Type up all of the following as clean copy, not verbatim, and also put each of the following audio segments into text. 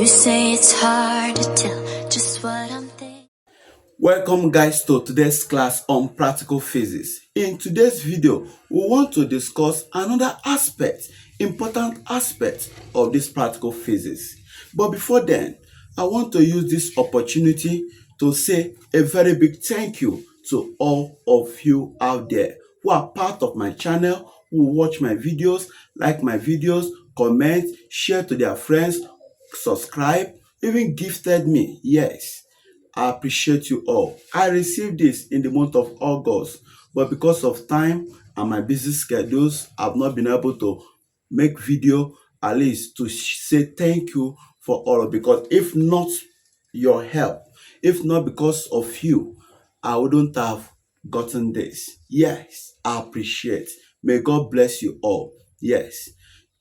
You say it's hard to tell just what I'm thinking. Welcome guys to today's class on practical physics. In today's video, we want to discuss another important aspect of this practical physics. But before then, I want to use this opportunity to say a very big thank you to all of you out there who are part of my channel, who watch my videos, like my videos, comment, share to their friends, subscribe, even gifted me. Yes, I appreciate you all. I received this in the month of August, but because of time and my busy schedules, I've not been able to make video at least to say thank you for all of, because if not your help, if not because of you, I wouldn't have gotten this. Yes, I appreciate. May God bless you all. Yes,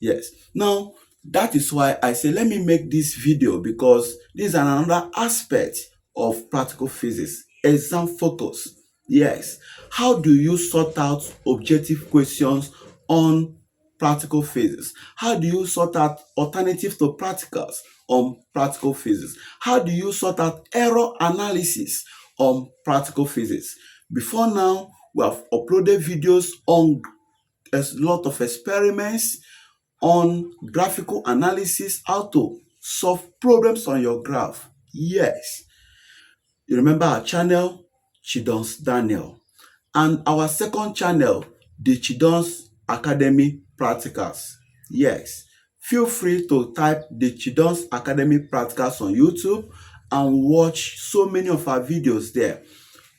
yes. Now, that is why I say let me make this video, because this is another aspect of practical physics. Exam focus. Yes. How do you sort out objective questions on practical physics? How do you sort out alternatives to practicals on practical physics? How do you sort out error analysis on practical physics? Before now, we have uploaded videos on a lot of experiments on graphical analysis, how to solve problems on your graph. Yes. You remember our channel, Chidon's Daniel, and our second channel, the Chidon's Academy Practicals. Yes, feel free to type the Chidon's Academy Practicals on YouTube and watch so many of our videos there.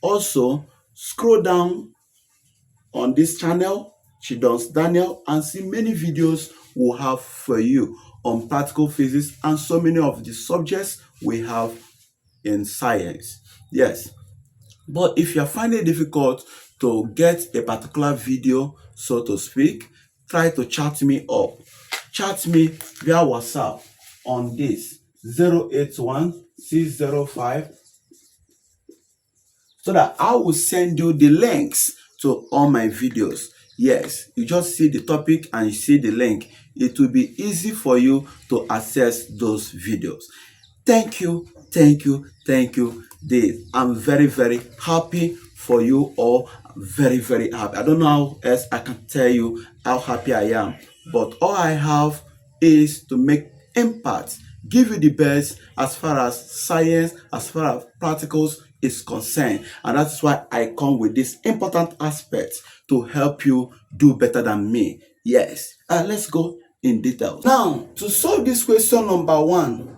Also, scroll down on this channel, Chidon's Daniel, and see many videos we'll have for you on practical physics and so many of the subjects we have in science. Yes. But if you're finding it difficult to get a particular video, so to speak, try to chat me up. Chat me via WhatsApp on this 081-605, so that I will send you the links to all my videos. Yes, you just see the topic and you see the link. It will be easy for you to access those videos. Thank you, thank you, thank you. I'm very, very happy for you all. Very, very happy. I don't know how else I can tell you how happy I am. But all I have is to make impact, give you the best as far as science, as far as practicals is concerned. And that's why I come with this important aspect to help you do better than me. Yes. Let's go in detail. Now, to solve this question number 1,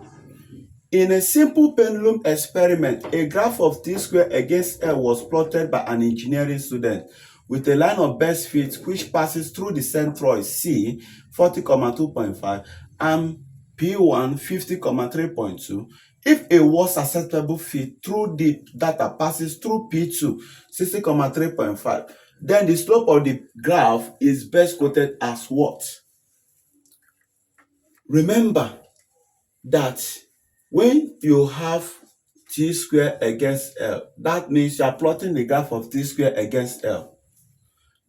in a simple pendulum experiment, a graph of t squared against L was plotted by an engineering student with a line of best fit which passes through the centroid C 40,2.5 and P1 50,3.2. If a worst acceptable fit through the data passes through P2 60,3.5, then the slope of the graph is best quoted as what? Remember that when you have t squared against L, that means you are plotting the graph of t squared against L.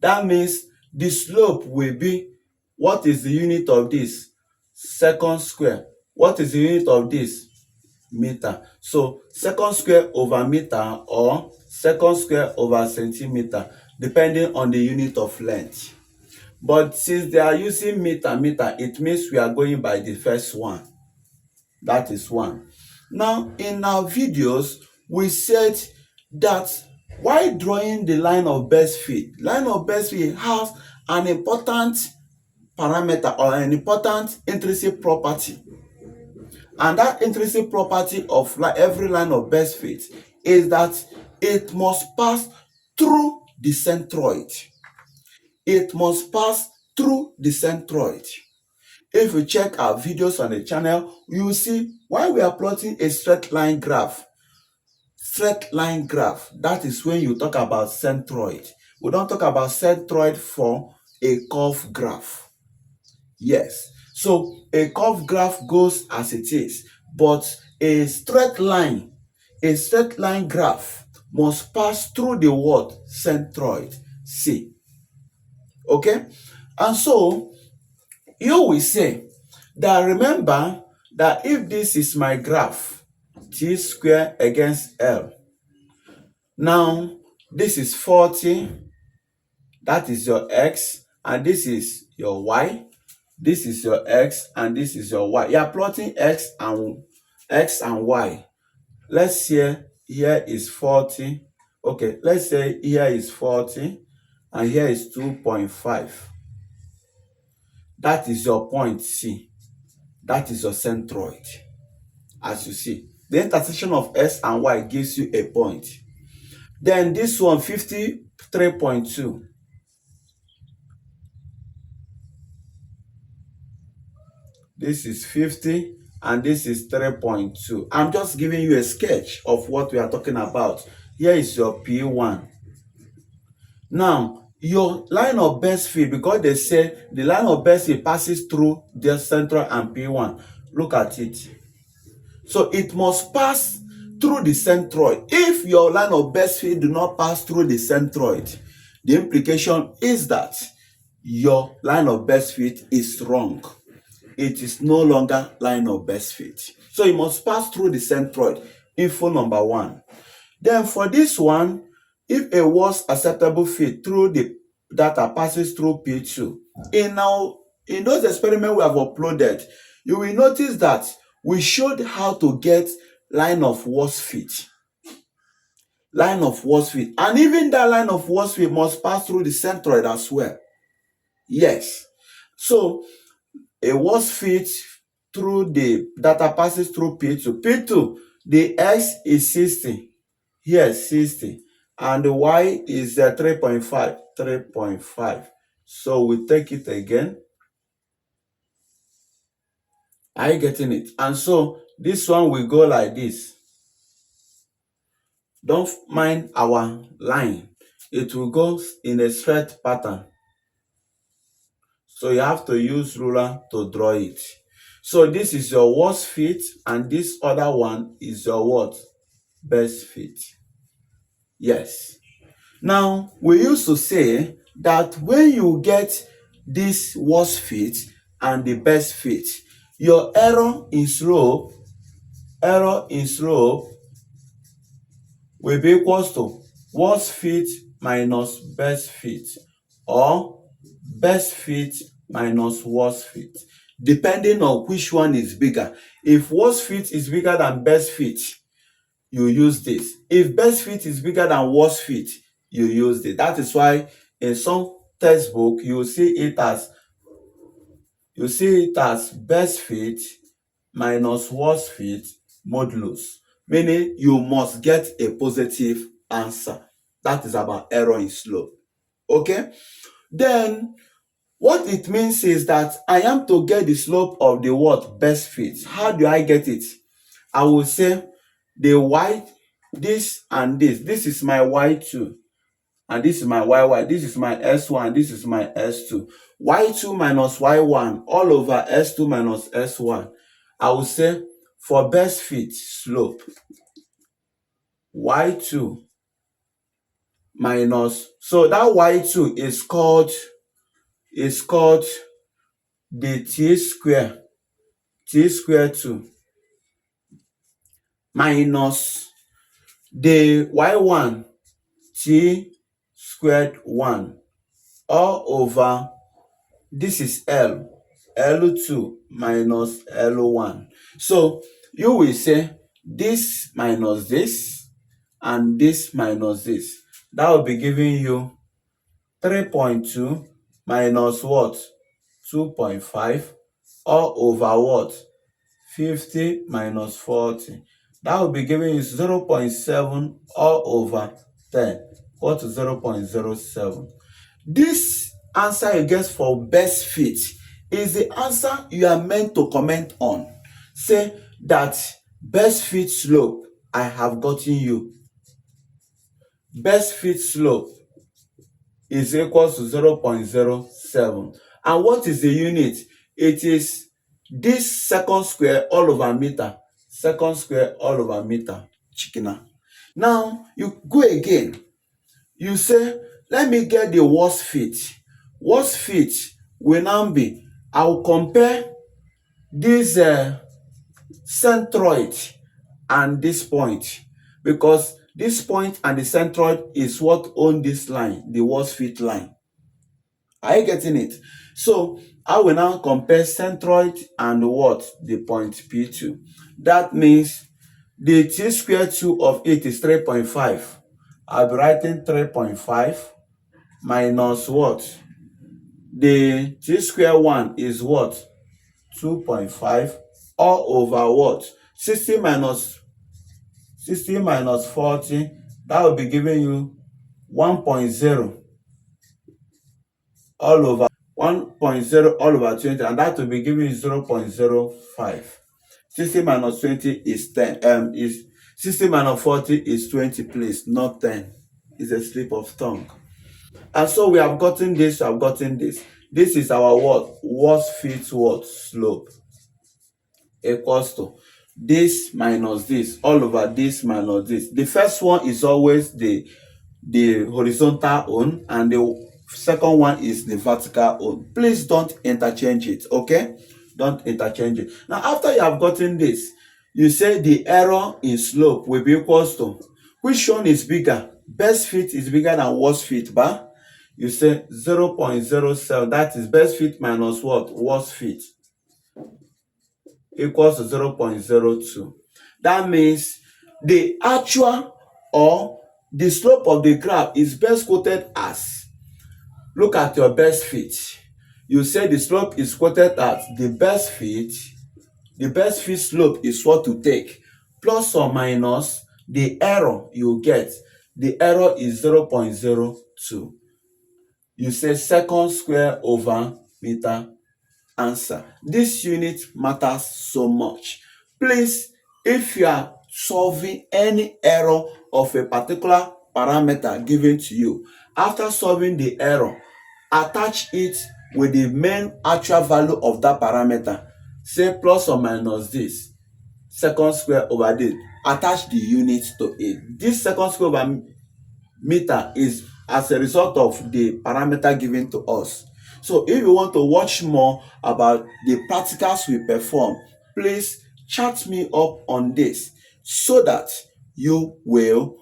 That means the slope will be, what is the unit of this? Second square. What is the unit of this? Meter. So second square over meter or second square over centimeter, depending on the unit of length. But since they are using meter, it means we are going by the first one. That is 1. Now, in our videos, we said that while drawing the line of best fit has an important parameter or an important intrinsic property. And that intrinsic property of every line of best fit is that it must pass through the centroid. It must pass through the centroid. If you check our videos on the channel, you will see why we are plotting a straight line graph. Straight line graph, that is when you talk about centroid. We don't talk about centroid for a curve graph. Yes, so a curve graph goes as it is, but a straight line graph must pass through the word centroid, C. Okay, and so you will say that, remember that if this is my graph, t square against L, now this is 40, that is your x, and this is your y. This is your x and this is your y. You are plotting x and y. Let's say here is 40. Okay, let's say here is 40 and here is 2.5. That is your point C. That is your centroid. As you see, the intersection of x and y gives you a point. Then this one, 53.2. This is 50 and this is 3.2. I'm just giving you a sketch of what we are talking about. Here is your P1. Now, your line of best fit, because they say the line of best fit passes through the central and P1. Look at it. So it must pass through the centroid. If your line of best fit do not pass through the centroid, the implication is that your line of best fit is wrong. It is no longer line of best fit. So it must pass through the centroid. Info number 1. Then for this one, if a worst acceptable fit through the data passes through P2, in those experiments we have uploaded, you will notice that we showed how to get line of worst fit. Line of worst fit. And even that line of worst fit must pass through the centroid as well. Yes. So a worst fit through the data passes through P2. P2, the x is 60. Here 60. And the y is 3.5. 3.5. So we take it again. Are you getting it? And so this one will go like this. Don't mind our line. It will go in a straight pattern. So you have to use ruler to draw it. So this is your worst fit and this other one is your what? Best fit. Yes. Now, we used to say that when you get this worst fit and the best fit, your error in slope will be equals to worst fit minus best fit, or best fit minus worst fit, depending on which one is bigger. If worst fit is bigger than best fit, you use this. If best fit is bigger than worst fit, you use this. That is why in some textbook you see it as best fit minus worst fit modulus, meaning you must get a positive answer. That is about error in slope. Okay? Then what it means is that I am to get the slope of the what? Best fit. How do I get it? I will say the y, this and this. This is my y2 and this is my y1. This is my s1, this is my s2. y2 minus y1 all over s2 minus s1. I will say for best fit slope, y2 minus, so that y2 is called the t square 2 minus the y1 t squared 1 all over, this is L2 minus L1. So you will say this minus this and this minus this. That will be giving you 3.2 minus what? 2.5 all over what? 50 minus 40. That will be giving you 0.7 all over 10. What is 0.07? This answer you get for best fit is the answer you are meant to comment on. Say that best fit slope, I have gotten you. Best fit slope is equal to 0.07. And what is the unit? It is this second square all over meter. Second square all over meter. Chikina. Now you go again. You say, let me get the worst fit. Worst fit will now be, I will compare this centroid and this point, because this point and the centroid is what own this line, the worst fit line. Are you getting it? So I will now compare centroid and what? The point P2. That means the t square 2 of it is 3.5. I'll be writing 3.5 minus what? The t square 1 is what? 2.5 all over what? 60 minus 40, that will be giving you 1.0 all over 1.0 all over 20, and that will be giving you 0.05. 60 minus 20 is 10. Is 60 minus 40 is 20, please, not 10. It's a slip of tongue. And so we have gotten this, we have gotten this. This is our what? Worst fit what? Slope equals to this minus this all over this minus this. The first one is always the horizontal one, and the second one is the vertical one. Please don't interchange it, okay? Don't interchange it. Now, after you have gotten this, you say the error in slope will be equals to, which one is bigger? Best fit is bigger than worst fit, but you say 0.07. That is best fit minus what? Worst fit equals to 0.02. That means the actual or the slope of the graph is best quoted as, look at your best fit. You say the slope is quoted as the best fit. The best fit slope is what to take, plus or minus the error you get. The error is 0.02. You say second square over meter. Answer. This unit matters so much. Please, if you are solving any error of a particular parameter given to you, after solving the error, attach it with the main actual value of that parameter. Say plus or minus this, second square over this. Attach the unit to it. This second square over meter is as a result of the parameter given to us. So if you want to watch more about the practicals we perform, please chat me up on this so that you will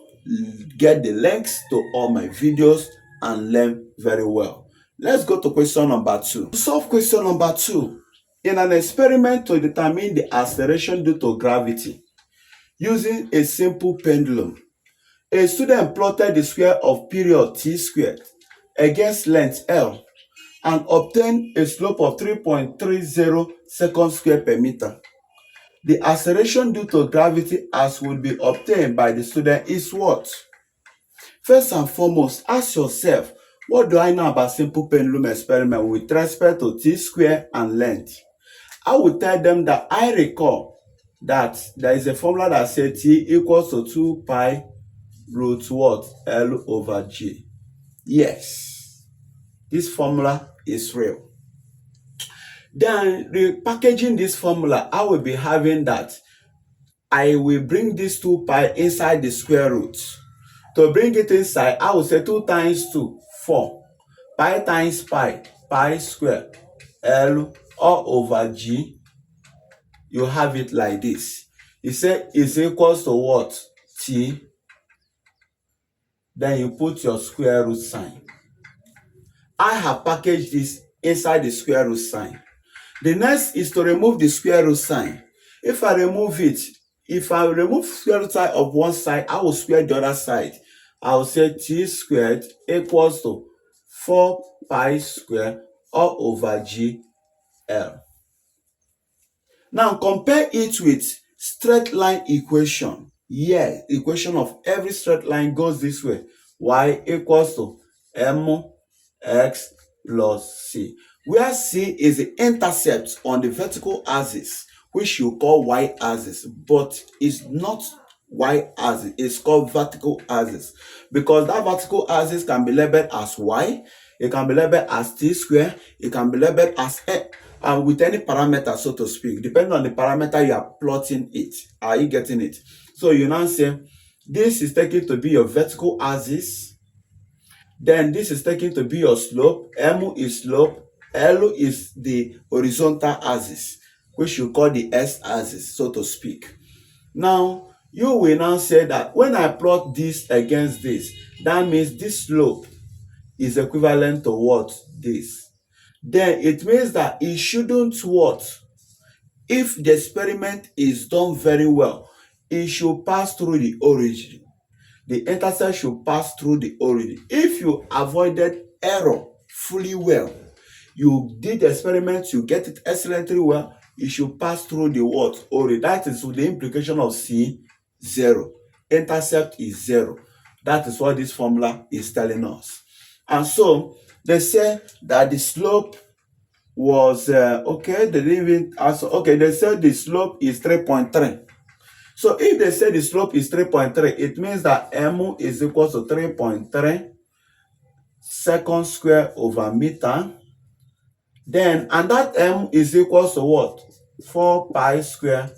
get the links to all my videos and learn very well. Let's go to question number 2. To solve question number 2, in an experiment to determine the acceleration due to gravity using a simple pendulum, a student plotted the square of period t squared against length L and obtained a slope of 3.30 seconds square per meter. The acceleration due to gravity as will be obtained by the student is what? First and foremost, ask yourself, what do I know about simple pendulum experiment with respect to t square and length? I will tell them that I recall that there is a formula that says t equals to 2 pi root what? L over G. Yes, this formula is real. Then repackaging this formula, I will be having that I will bring this 2 pi inside the square root. To bring it inside, I will say 2 times 2, 4. Pi times pi, pi square, L all over G. You have it like this. You say is equals to what? T. Then you put your square root sign. I have packaged this inside the square root sign. The next is to remove the square root sign. If I remove it, if I remove square root sign of one side, I will square the other side. I will say t squared equals to 4 pi square all over G L. Now compare it with straight line equation. Yeah, equation of every straight line goes this way. Y equals to mx plus c, where c is the intercept on the vertical axis, which you call y-axis, but it's not y-axis, it's called vertical axis, because that vertical axis can be labeled as y, it can be labeled as t square, it can be labeled as with any parameter, so to speak, depending on the parameter you are plotting it. Are you getting it? So you now say this is taken to be your vertical axis, then this is taken to be your slope. M is slope, L is the horizontal axis. which you call the x-axis, so to speak. Now, you will now say that when I plot this against this, that means this slope is equivalent to what? This. Then it means that it shouldn't what? If the experiment is done very well, it should pass through the origin. The intercept should pass through the origin. If you avoided error fully well, you did the experiment, you get it excellently well, it should pass through the what? Origin. That is the implication of C, 0. Intercept is 0. That is what this formula is telling us. And so they say that the slope was okay, they didn't even answer. Okay, they said the slope is 3.3. So if they say the slope is 3.3, it means that m is equal to 3.3 second square over meter. Then, and that m is equal to what? 4 pi square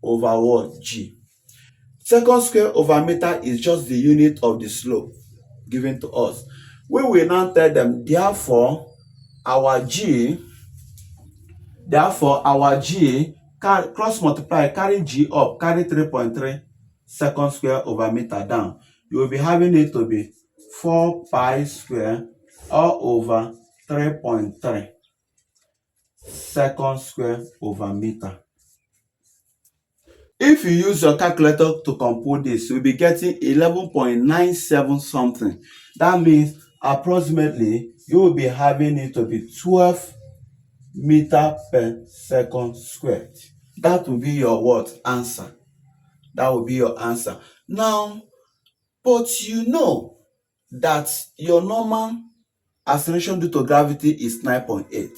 over what? G. Second square over meter is just the unit of the slope given to us. We will now tell them, therefore, our G cross multiply, carry G up, carry 3.3 second square over meter down. You will be having it to be 4 pi square all over 3.3 second square over meter. If you use your calculator to compute this, you'll be getting 11.97 something. That means approximately you will be having it to be 12 meter per second squared. That will be your what? Answer. That will be your answer. Now, but you know that your normal acceleration due to gravity is 9.8.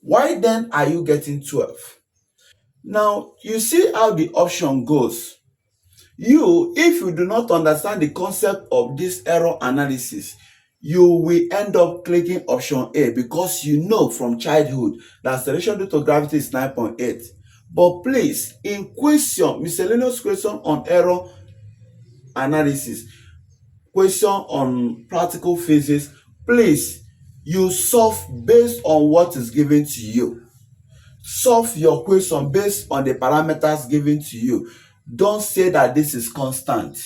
Why then are you getting 12? Now, you see how the option goes. If you do not understand the concept of this error analysis, you will end up clicking option A because you know from childhood that acceleration due to gravity is 9.8. But please, in question, miscellaneous question on error analysis, question on practical physics, please, you solve based on what is given to you. Solve your question based on the parameters given to you. Don't say that this is constant.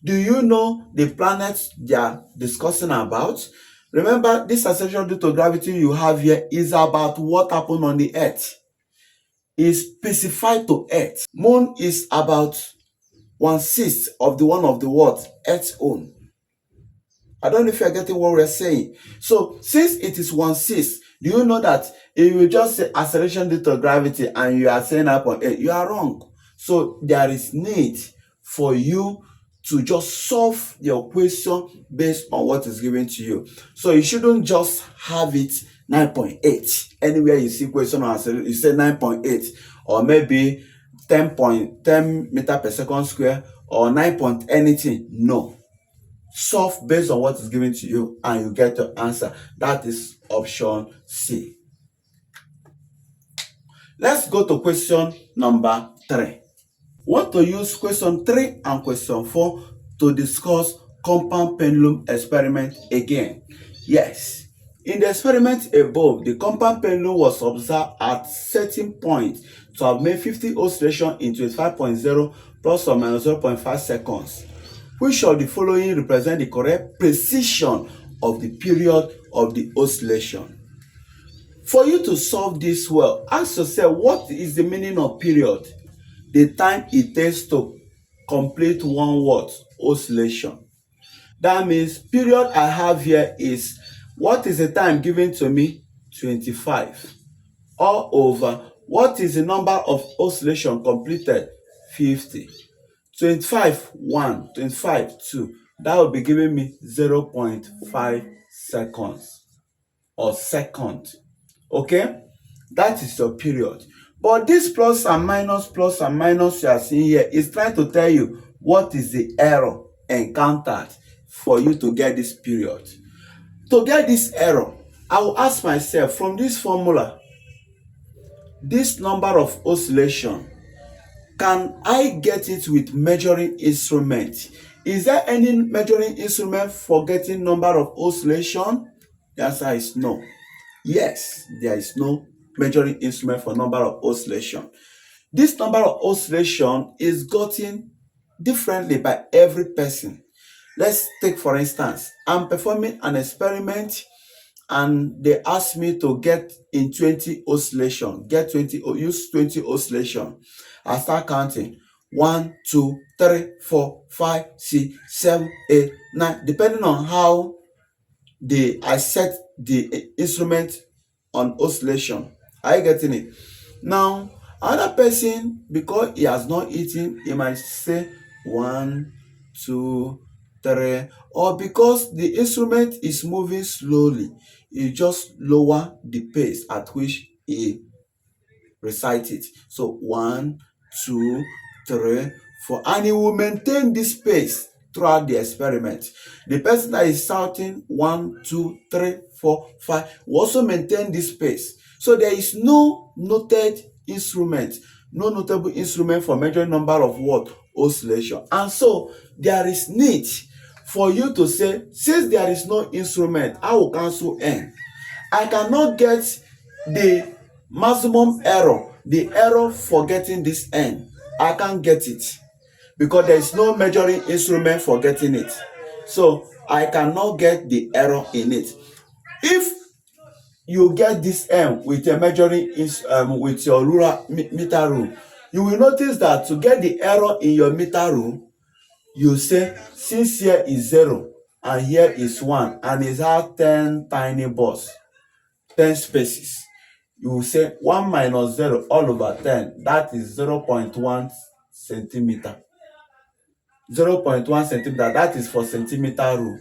Do you know the planets they are discussing about? Remember, this acceleration due to gravity you have here is about what happened on the Earth. Is specified to Earth. Moon is about 1/6 of the one of the what? Earth's own. I don't know if you're getting what we're saying. So since it is 1/6, do you know that if you just say acceleration due to gravity and you are saying 9.8, you are wrong. So there is need for you to just solve your question based on what is given to you. So you shouldn't just have it 9.8. Anywhere you see question on acceleration, you say 9.8 or maybe 10 meter per second square or 9 point anything. No. Solve based on what is given to you and you get your answer. That is option C. Let's go to question number 3. Want to use question 3 and question 4 to discuss compound pendulum experiment again. Yes, in the experiment above, the compound pendulum was observed at certain point to have made 50 oscillation in 25.0 plus or minus 0.5 seconds. Which of the following represent the correct precision of the period of the oscillation? For you to solve this well, ask yourself, what is the meaning of period? The time it takes to complete one what? Oscillation. That means period I have here is, what is the time given to me? 25. All over, what is the number of oscillation completed? 50. 25 1, 25 2, that will be giving me 0.5 seconds or second. Okay, that is your period. But this plus and minus you are seeing here is trying to tell you what is the error encountered for you to get this period. To get this error, I will ask myself, from this formula, this number of oscillation, can I get it with measuring instrument? Is there any measuring instrument for getting number of oscillation? The answer is no. Yes, there is no measuring instrument for number of oscillation. This number of oscillation is gotten differently by every person. Let's take for instance, I'm performing an experiment and they ask me to get in 20 oscillation, use 20 oscillation. I start counting 1, 2, 3, 4, 5, 6, 7, 8, 9, depending on how I set the instrument on oscillation. Are you getting it? Now, another person, because he has not eaten, he might say 1, 2, 3, or because the instrument is moving slowly, he just lower the pace at which he recite it. So 1, 2, 3, 4, and he will maintain this pace throughout the experiment. The person that is shouting 1, 2, 3, 4, 5 will also maintain this pace. So there is no noted instrument, no notable instrument for measuring number of what? Oscillation. And so there is need for you to say, since there is no instrument, I will cancel n. I cannot get the maximum error, the error for getting this n. I can't get it because there is no measuring instrument for getting it. So I cannot get the error in it. If you get this n with a measuring with your ruler meter rule, you will notice that to get the error in your meter rule, you say since here is 0 and here is 1 and it has 10 tiny bars, 10 spaces, you will say 1 minus 0 all over 10, that is 0.1 centimeter. 0.1 centimeter, that is for centimeter rule.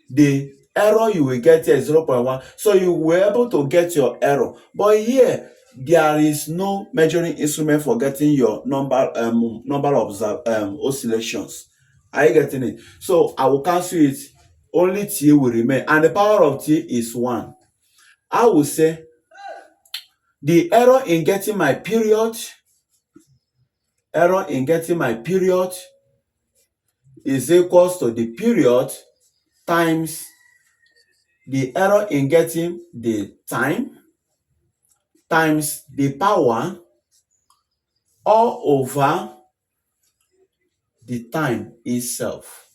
The error you will get here is 0.1, so you were able to get your error. But here there is no measuring instrument for getting your number of oscillations. Are you getting it? So I will cancel it. Only t will remain, and the power of t is 1. I will say the error in getting my period is equals to the period times the error in getting the time times the power all over the time itself.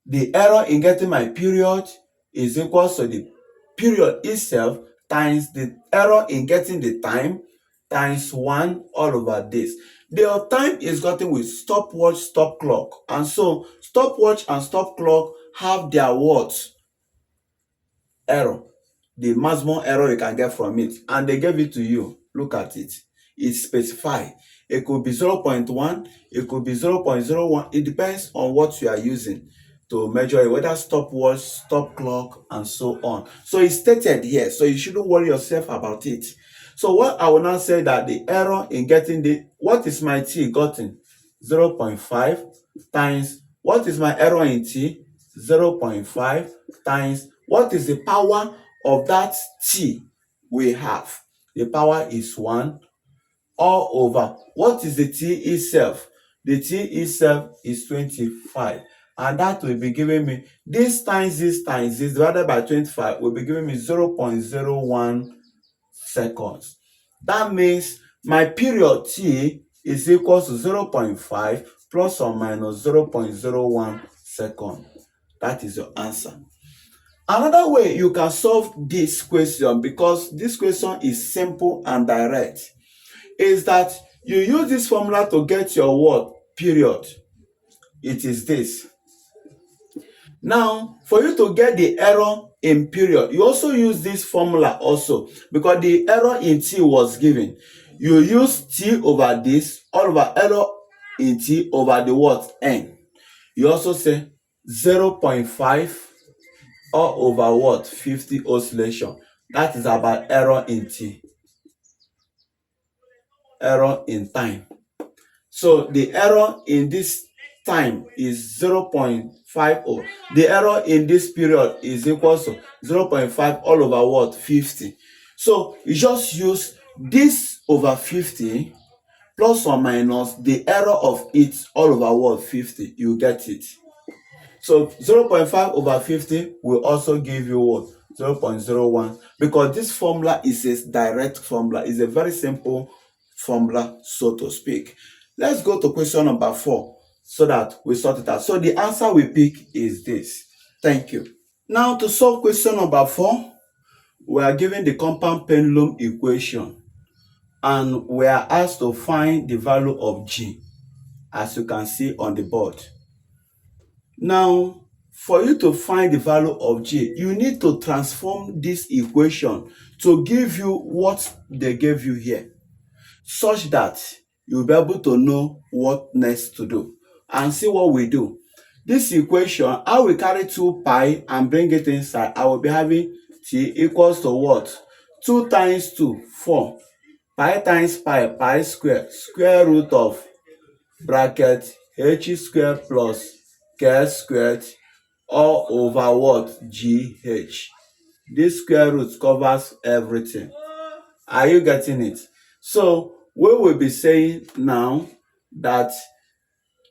The error in getting my period is equals to the period itself times the error in getting the time times 1 all over this. The time is gotten with stopwatch, stop clock, and so stopwatch and stop clock have their what? Error, the maximum error you can get from it, and they gave it to you. Look at it. It's specified. It could be 0.1, it could be 0.01. It depends on what you are using to measure it, whether stopwatch, stop clock, and so on. So it's stated here, so you shouldn't worry yourself about it. So what I will now say that the error in getting what is my t gotten? 0.5 times, what is my error in t? 0.5 times, what is the power of that t we have? The power is 1 all over, what is the t itself? The t itself is 25, and that will be giving me this times this divided by 25 will be giving me 0.01 seconds. That means my period t is equal to 0.5 plus or minus 0.01 second. That is your answer. Another way you can solve this question, because this question is simple and direct, is that you use this formula to get your what? Period. It is this. Now, for you to get the error in period, you also use this formula also, because the error in t was given. You use t over this all over error in t over the what? N. You also say 0.5 all over what? 50 oscillation. That is about error in t. Error in time. So the error in this time is 0.50. The error in this period is equal to 0.5 all over what? 50. So you just use this over 50 plus or minus the error of it all over what? 50. You get it. So 0.5 over 50 will also give you what? 0.01, because this formula is a direct formula. It's a very simple formula, so to speak. Let's go to question number 4 so that we sort it out. So the answer we pick is this. Thank you. Now to solve question number 4, we are given the compound pendulum equation and we are asked to find the value of G, as you can see on the board. Now, for you to find the value of G, you need to transform this equation to give you what they gave you here, such that you'll be able to know what next to do. And see what we do. This equation, I will carry 2 pi and bring it inside. I will be having T equals to what? 2 times 2, 4. Pi times pi, pi square, square root of bracket h squared plus k squared all over what? GH. This square root covers everything. Are you getting it? So we will be saying now that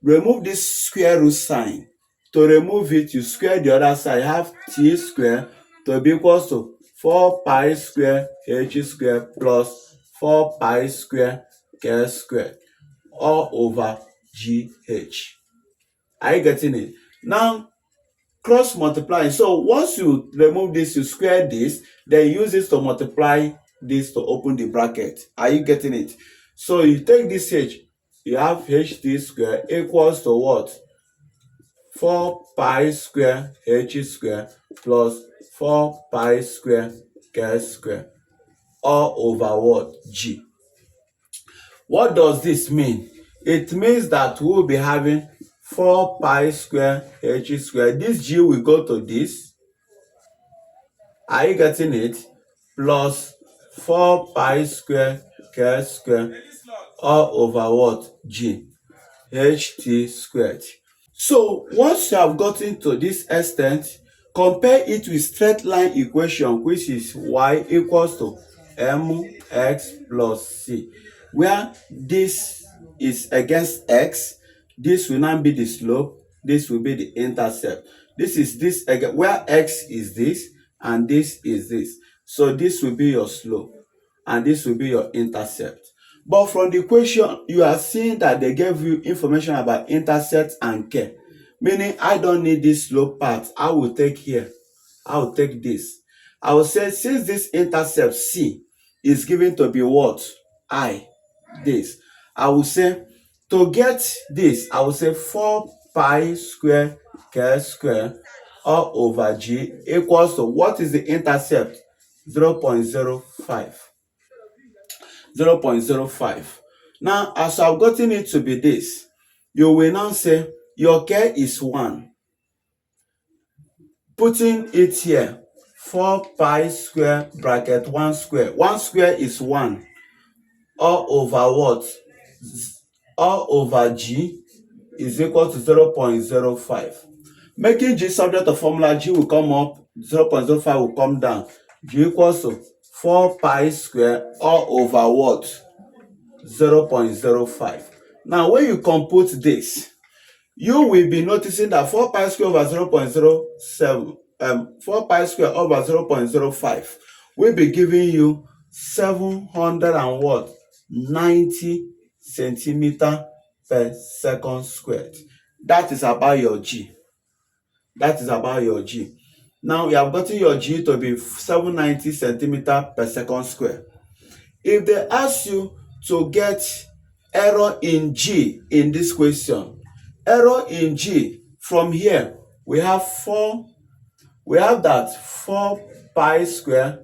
remove this square root sign. To remove it, you square the other side. You have t square to be equals to 4 pi square h square plus 4 pi square k square all over GH. Are you getting it? Now cross multiply. So once you remove this, you square this, then use this to multiply this to open the bracket. Are you getting it? So you take this h, you have ht square equals to what? 4 pi square h square plus 4 pi square k square all over what? G. What does this mean? It means that we will be having 4 pi square h square. This G will go to this. Are you getting it? Plus 4 pi square k square all over what? G. Ht squared. So once you have gotten to this extent, compare it with straight line equation, which is y equals to mx plus c, where this is against x, this will now be the slope, this will be the intercept. This is this again, where x is this and this is this. So this will be your slope and this will be your intercept. But from the equation, you are seeing that they gave you information about intercept and k. Meaning, I don't need this slope part. I will take here. I will take this. I will say, since this intercept C is given to be what? I. This. I will say, to get this, I will say 4 pi square k square all over G equals to, what is the intercept? 0.05. 0.05. Now, as I've gotten it to be this, you will now say your k is 1. Putting it here, 4 pi square bracket 1 square. 1 square is 1. All over what? All over G is equal to 0.05. Making G subject to formula, G will come up, 0.05 will come down. G equals to 4 pi square all over what? 0.05. Now, when you compute this, you will be noticing that 4 pi square over 0.07, 4 pi square over 0.05 will be giving you 700 and what? 90 centimeter per second squared. That is about your G. That is about your G. Now you have gotten your G to be 790 centimeter per second square. If they ask you to get error in G in this question, error in G, from here we have that 4 pi square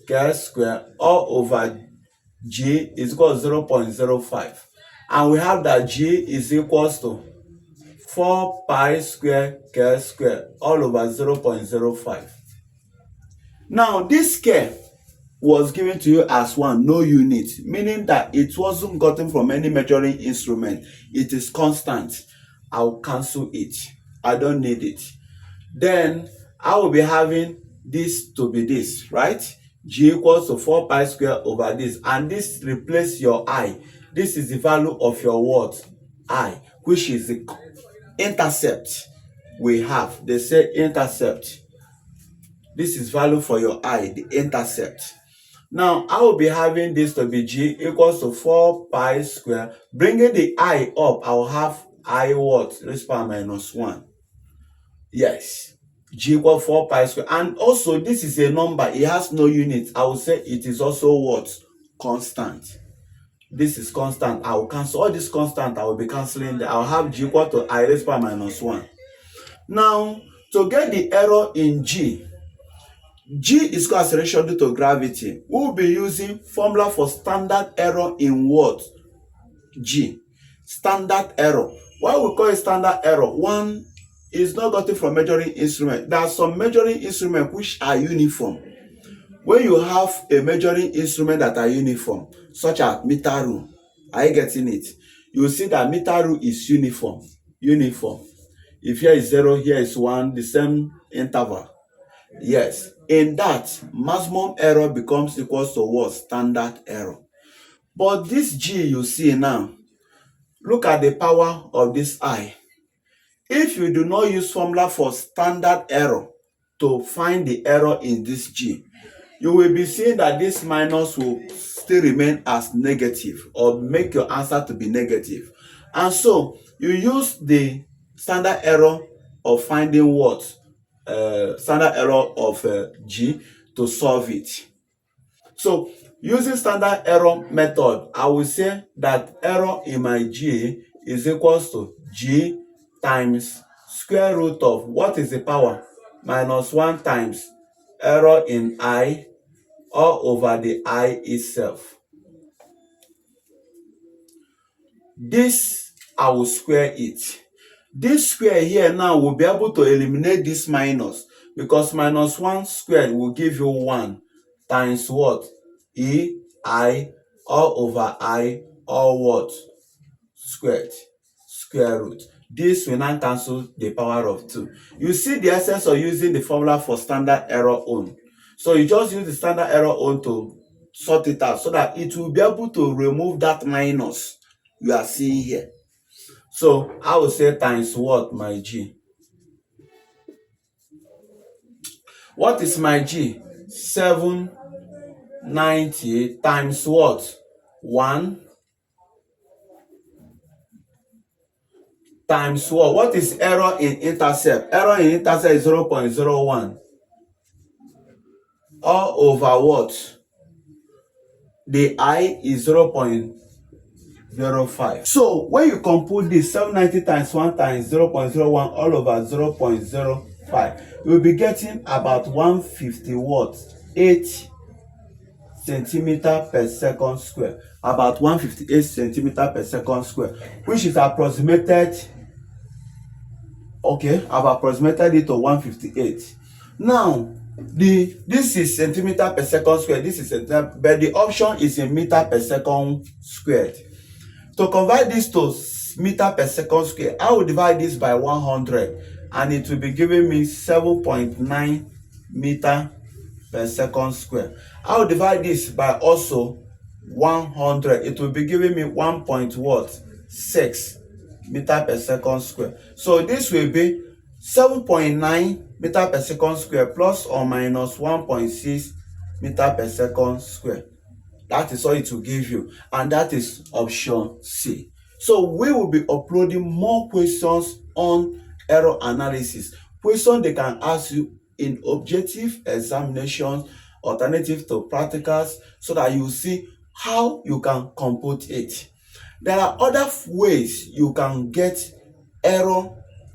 k square all over G is equal to 0.05, and we have that G is equals to 4 pi square k square all over 0.05. Now this k was given to you as 1, no unit, meaning that it wasn't gotten from any measuring instrument. It is constant. I'll cancel it. I don't need it. Then I will be having this to be this, right? G equals to 4 pi square over this, and this replace your I. This is the value of your what? I, which is the intercept we have. They say intercept. This is value for your I, the intercept. Now, I will be having this to be G equals to 4 pi square. Bringing the I up, I will have I what? Raised power minus 1. Yes. G equal 4 pi square. And also, this is a number. It has no unit. I will say it is also what? Constant. This is constant. I will cancel all this constant. I will be cancelling. I will have G equal to I raised power minus 1. Now, to get the error in G is called acceleration due to gravity. We will be using formula for standard error in what? G. Standard error. Why we call it standard error? One is not gotten from measuring instrument. There are some measuring instruments which are uniform. When you have a measuring instrument that are uniform, such as meter rule, are you getting it? You will see that meter rule is uniform. If here is 0, here is 1, the same interval. Yes, in that, maximum error becomes equals to what? Standard error. But this G you see now, look at the power of this I. If you do not use formula for standard error to find the error in this G, you will be seeing that this minus will still remain as negative or make your answer to be negative. And so, you use the standard error of finding what? Standard error of G to solve it. So, using standard error method, I will say that error in my G is equals to G times square root of what is the power? Minus 1 times error in I all over the I itself. This, I will square it. This square here now will be able to eliminate this minus, because minus 1 squared will give you 1 times what? I all over I all what? Squared. Square root. This will now cancel the power of 2. You see the essence of using the formula for standard error own. So you just use the standard error own to sort it out so that it will be able to remove that minus you are seeing here. So I will say times what? My G. What is my G? 790 times what? 1 times what? What is error in intercept? Error in intercept is 0.01 all over what? The I is 0.05. So when you compute this 790 times 1 times 0.01 all over 0.05, you will be getting about 150 watts, 8 centimeter per second square. About 158 centimeter per second square, which is approximated. Okay, I've approximated it to 158. Now, this is centimeter per second square, this is centimeter, but the option is in meter per second squared. To convert this to meter per second square, I will divide this by 100 and it will be giving me 7.9 meter per second square. I will divide this by also 100. It will be giving me 1.6 meter per second square. So this will be 7.9 meter per second square plus or minus 1.6 meter per second square. That is all it will give you, and that is option C. So we will be uploading more questions on error analysis. Questions they can ask you in objective examinations, alternative to practicals, so that you see how you can compute it. There are other ways you can get error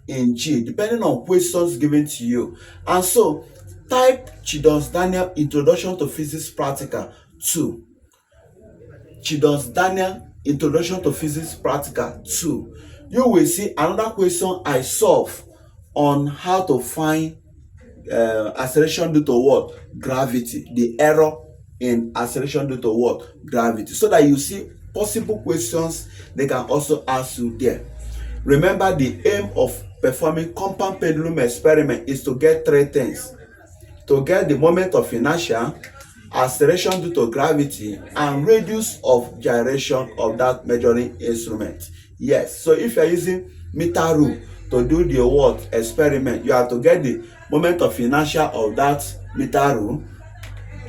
in G depending on questions given to you. And so type Chidon's Daniel Introduction to Physics Practical 2. Chidon's Daniel Introduction to Physics Practical 2. You will see another question I solve on how to find acceleration due to what? Gravity. The error in acceleration due to what? Gravity. So that you see possible questions they can also ask you there. Remember, the aim of performing compound pendulum experiment is to get 3 things. To get the moment of inertia, acceleration due to gravity, and radius of gyration of that measuring instrument. Yes, so if you are using meter rule to do the what experiment, you have to get the moment of inertia of that meter rule,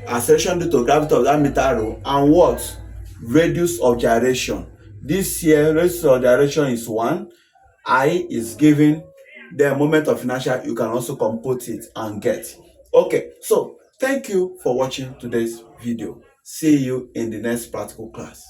acceleration due to gravity of that meter rule, and what? Radius of gyration. This here radius of gyration is 1, I is given, then moment of inertia you can also compute it and get. Okay, so thank you for watching today's video. See you in the next practical class.